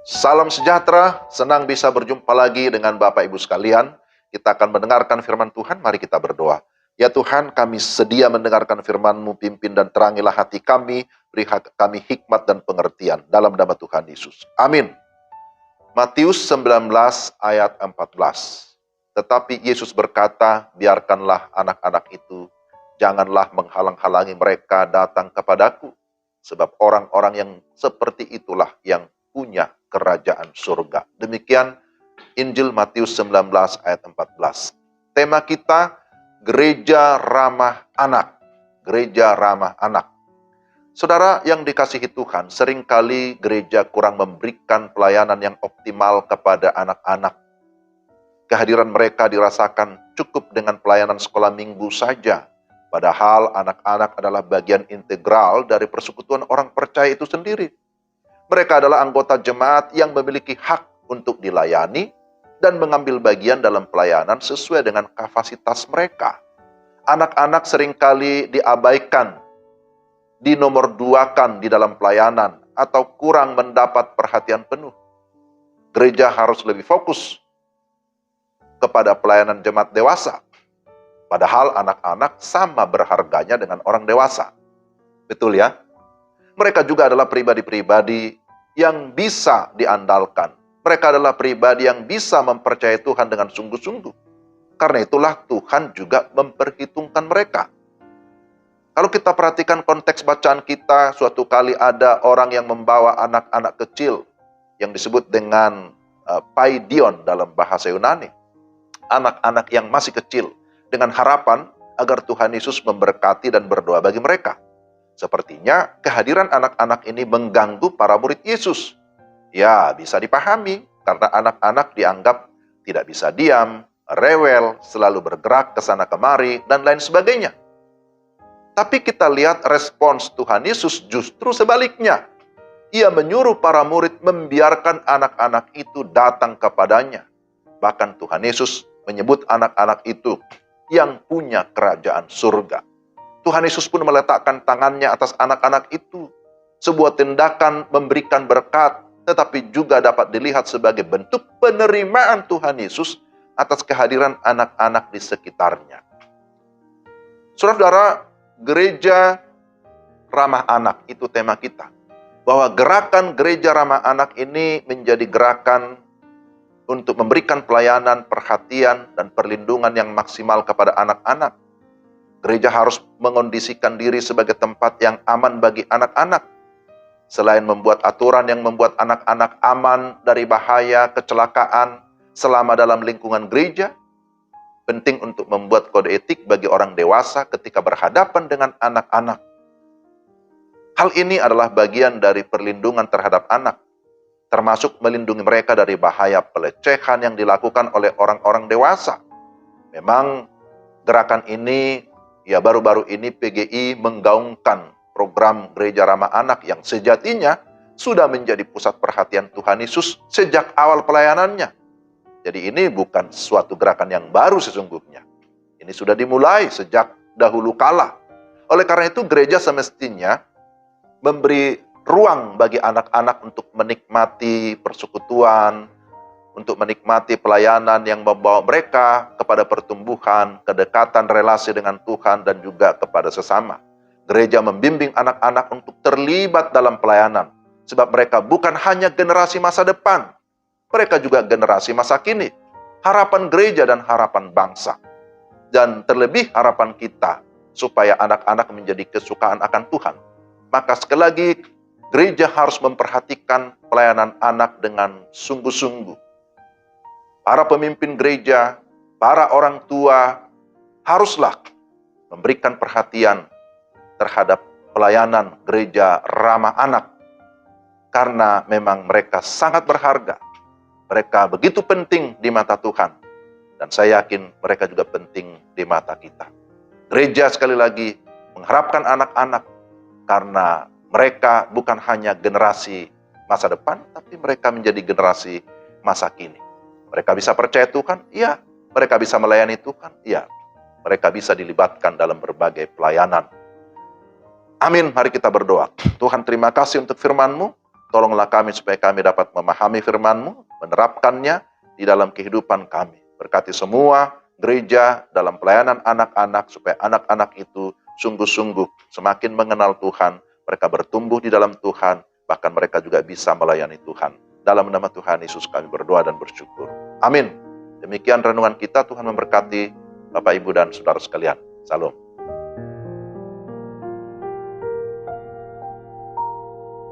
Salam sejahtera, senang bisa berjumpa lagi dengan Bapak Ibu sekalian. Kita akan mendengarkan firman Tuhan, mari kita berdoa. Ya Tuhan, kami sedia mendengarkan firman-Mu, pimpin dan terangilah hati kami, beri kami hikmat dan pengertian. Dalam nama Tuhan Yesus. Amin. Matius 19 ayat 14. Tetapi Yesus berkata, biarkanlah anak-anak itu, janganlah menghalang-halangi mereka datang kepadaku. Sebab orang-orang yang seperti itulah yang punya kerajaan surga. Demikian Injil Matius 19 ayat 14. Tema kita, gereja ramah anak. Gereja ramah anak. Saudara yang dikasihi Tuhan, seringkali gereja kurang memberikan pelayanan yang optimal kepada anak-anak. Kehadiran mereka dirasakan cukup dengan pelayanan sekolah minggu saja. Padahal anak-anak adalah bagian integral dari persekutuan orang percaya itu sendiri. Mereka adalah anggota jemaat yang memiliki hak untuk dilayani dan mengambil bagian dalam pelayanan sesuai dengan kapasitas mereka. Anak-anak seringkali diabaikan, dinomorduakan di dalam pelayanan, atau kurang mendapat perhatian penuh. Gereja harus lebih fokus kepada pelayanan jemaat dewasa. Padahal anak-anak sama berharganya dengan orang dewasa. Betul ya? Mereka juga adalah pribadi-pribadi yang bisa diandalkan. Mereka adalah pribadi yang bisa mempercayai Tuhan dengan sungguh-sungguh. Karena itulah Tuhan juga memperhitungkan mereka. Kalau kita perhatikan konteks bacaan kita, suatu kali ada orang yang membawa anak-anak kecil yang disebut dengan paidion dalam bahasa Yunani. Anak-anak yang masih kecil, dengan harapan agar Tuhan Yesus memberkati dan berdoa bagi mereka. Sepertinya kehadiran anak-anak ini mengganggu para murid Yesus. Ya, bisa dipahami karena anak-anak dianggap tidak bisa diam, rewel, selalu bergerak ke sana kemari, dan lain sebagainya. Tapi kita lihat respons Tuhan Yesus justru sebaliknya. Ia menyuruh para murid membiarkan anak-anak itu datang kepadanya. Bahkan Tuhan Yesus menyebut anak-anak itu yang punya kerajaan surga. Tuhan Yesus pun meletakkan tangannya atas anak-anak itu. Sebuah tindakan memberikan berkat, tetapi juga dapat dilihat sebagai bentuk penerimaan Tuhan Yesus atas kehadiran anak-anak di sekitarnya. Saudara-saudara, gereja ramah anak itu tema kita. Bahwa gerakan gereja ramah anak ini menjadi gerakan untuk memberikan pelayanan, perhatian, dan perlindungan yang maksimal kepada anak-anak. Gereja harus mengondisikan diri sebagai tempat yang aman bagi anak-anak. Selain membuat aturan yang membuat anak-anak aman dari bahaya, kecelakaan selama dalam lingkungan gereja, penting untuk membuat kode etik bagi orang dewasa ketika berhadapan dengan anak-anak. Hal ini adalah bagian dari perlindungan terhadap anak, termasuk melindungi mereka dari bahaya pelecehan yang dilakukan oleh orang-orang dewasa. Memang gerakan ini, ya baru-baru ini PGI menggaungkan program gereja ramah anak yang sejatinya sudah menjadi pusat perhatian Tuhan Yesus sejak awal pelayanannya. Jadi ini bukan suatu gerakan yang baru sesungguhnya. Ini sudah dimulai sejak dahulu kala. Oleh karena itu gereja semestinya memberi ruang bagi anak-anak untuk menikmati persekutuan, untuk menikmati pelayanan yang membawa mereka kepada pertumbuhan, kedekatan relasi dengan Tuhan, dan juga kepada sesama. Gereja membimbing anak-anak untuk terlibat dalam pelayanan, sebab mereka bukan hanya generasi masa depan, mereka juga generasi masa kini, harapan gereja dan harapan bangsa. Dan terlebih harapan kita, supaya anak-anak menjadi kesukaan akan Tuhan. Maka sekali lagi, gereja harus memperhatikan pelayanan anak dengan sungguh-sungguh. Para pemimpin gereja, para orang tua, haruslah memberikan perhatian terhadap pelayanan gereja ramah anak. Karena memang mereka sangat berharga. Mereka begitu penting di mata Tuhan. Dan saya yakin mereka juga penting di mata kita. Gereja sekali lagi mengharapkan anak-anak, karena mereka bukan hanya generasi masa depan, tapi mereka menjadi generasi masa kini. Mereka bisa percaya Tuhan? Iya. Mereka bisa melayani Tuhan? Iya. Mereka bisa dilibatkan dalam berbagai pelayanan. Amin, mari kita berdoa. Tuhan, terima kasih untuk firman-Mu. Tolonglah kami supaya kami dapat memahami firman-Mu, menerapkannya di dalam kehidupan kami. Berkati semua gereja dalam pelayanan anak-anak, supaya anak-anak itu sungguh-sungguh semakin mengenal Tuhan, mereka bertumbuh di dalam Tuhan, bahkan mereka juga bisa melayani Tuhan. Dalam nama Tuhan Yesus kami berdoa dan bersyukur. Amin. Demikian renungan kita, Tuhan memberkati Bapak, Ibu, dan saudara sekalian. Salam.